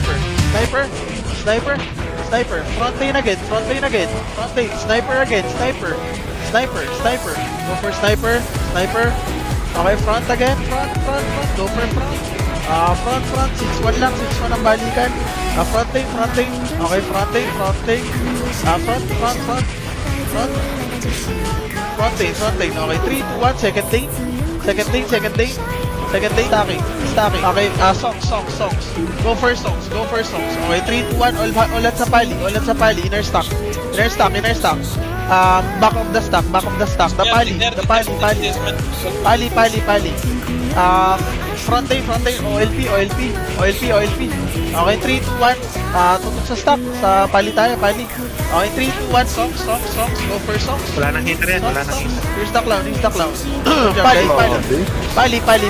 sniper. Sniper. Sniper. Sniper. Front lane again. Front lane again. Front lane. Sniper again. Sniper. Sniper. Sniper. Go for sniper. Sniper. Okay, front again. Front. Go for front. Front. 6-1 lang. 6-1 ang balikan. Front lane. Okay, front lane. Front. Front lane. Okay, 3-2-1. Second lane. Stacking. Okay, songs. Go for songs. Okay, 3-2-1. All at sa pali. Inner stack. Back of the stack. The pali. Front lane. OLP. Okay, 3-2-1. Tutok sa stack. Sa pali tayo. Okay, 3-2-1. Songs. Go for songs. Wala nang hitter yan. Here's the clown. Pali.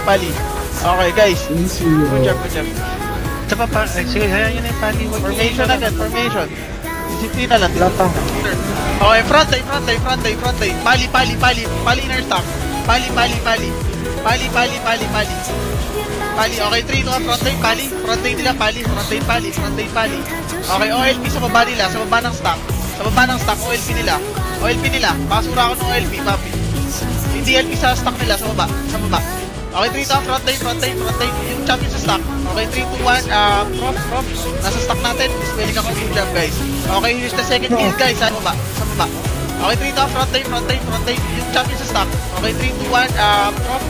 Okay, guys. Good job. Tsaka pa, sige, hayaan yun yung pali. Formation agad. Disiplina lang. Okay, front lane. Pali inner stack. Pali. Okay, 3-2-1. Front lane, pali. Front lane nila, pali. Okay, OLP sa baba nila. Sa baba ng stack. OLP nila. Pasura ako ng OLP, papi. Hindi LP sa stack nila. Sa baba. Okay, 3-2-1. Front lane. Yung champion sa stack. Okay, 3-2-1. Prof. Nasa stack natin. Dispelling ako. Good job, guys. Okay, here's the second kill, guys. Sa baba. Okay, 3-2-1. Front lane. Yung champion sa stack. Okay, 3-2-1.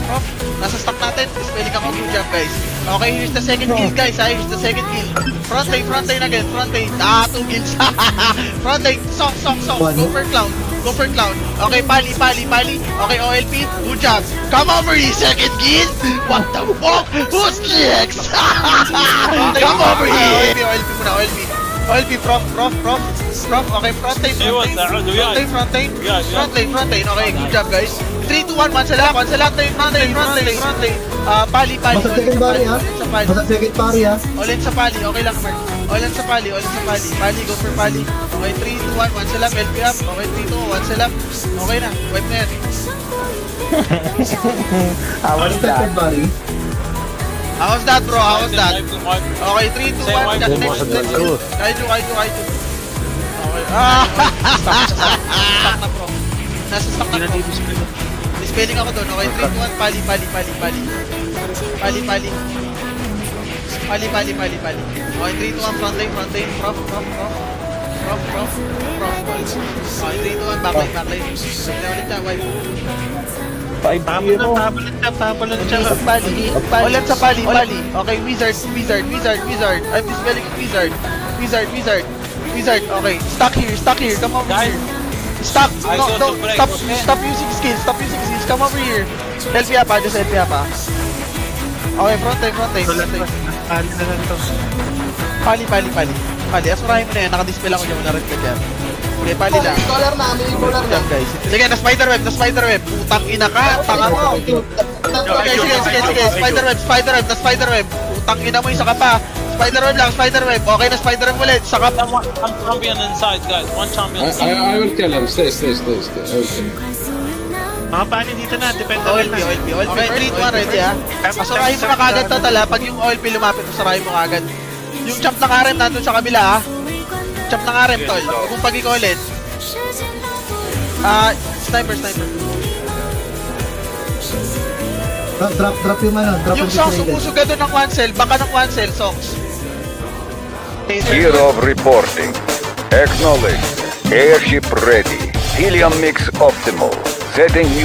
Prof. Nasa stock natin. Dispelling ako. Good job, guys. Okay, here's the second kill, guys. Here's the second kill. Front lane again. 2 kills. Front lane. Song. Go for clown. Okay, pali. Okay, OLP. Good job. Come over here, second kill. What the fuck? Who's next? Come over here. OLP muna. OLP, prof. Okay, front lane. Okay, good job, guys. 3-2-1, one sa lahat. Front lane. Pali. Basta second pari, ha? All in sa pali. Okay lang, Mark. All in sa pali. Pali, go for pali. Okay, 3-2-1, one sa lap. LP up. Okay, 3-2-1, one sa lap. Okay na, wipe na yan. Second pari. How's that, bro? Okay, 3-2-1. Next. Kaiju. Okay. Stuck na, bro. Nasa stock na, bro. Dispelling ako doon. Okay, 3-2-1. Pali. Okay, 3-2-1. Front lane. Prof. Okay, 3-2-1. Back lane. Ulit na, wipe. Papalan siya. Ulit sa pali. Okay, wizard. I'm dispelling wizard. Okay, stuck here. Come over here. Stop using skills. Come over here. LP up, just LP up. Okay, front lane. Pali, asurahin mo na yan. Nakadispel ako dyan. Narin ka dyan. Okay, pali lang. Collar na. Guys. Sige, na spiderweb. Putang ina ka. Tanga mo. Okay, sige. Spiderweb. Putang ina mo, isa ka pa. Spiderweb. Okay na, spiderweb ulit. Saka pa. One champion inside, guys. One champion inside. I will kill him. Stay. Okay. Mga pali dito na. Depende OLP. Okay, 3-2-1 ready, ha. Asurahin mo na kagad to, tala. Pag yung OLP lumapit, asurahin mo kagad. Yung champ ng RM nandun sa kabila, ha. Champ ng RM, tol. Kung pag-iko ulit. Sniper. Drop yung ano. Yung songs, umusog ka doon ng 1 cell. Baka ng 1 cell, songs. Kirov reporting. Acknowledge. Airship ready. Helium mix optimal. Setting new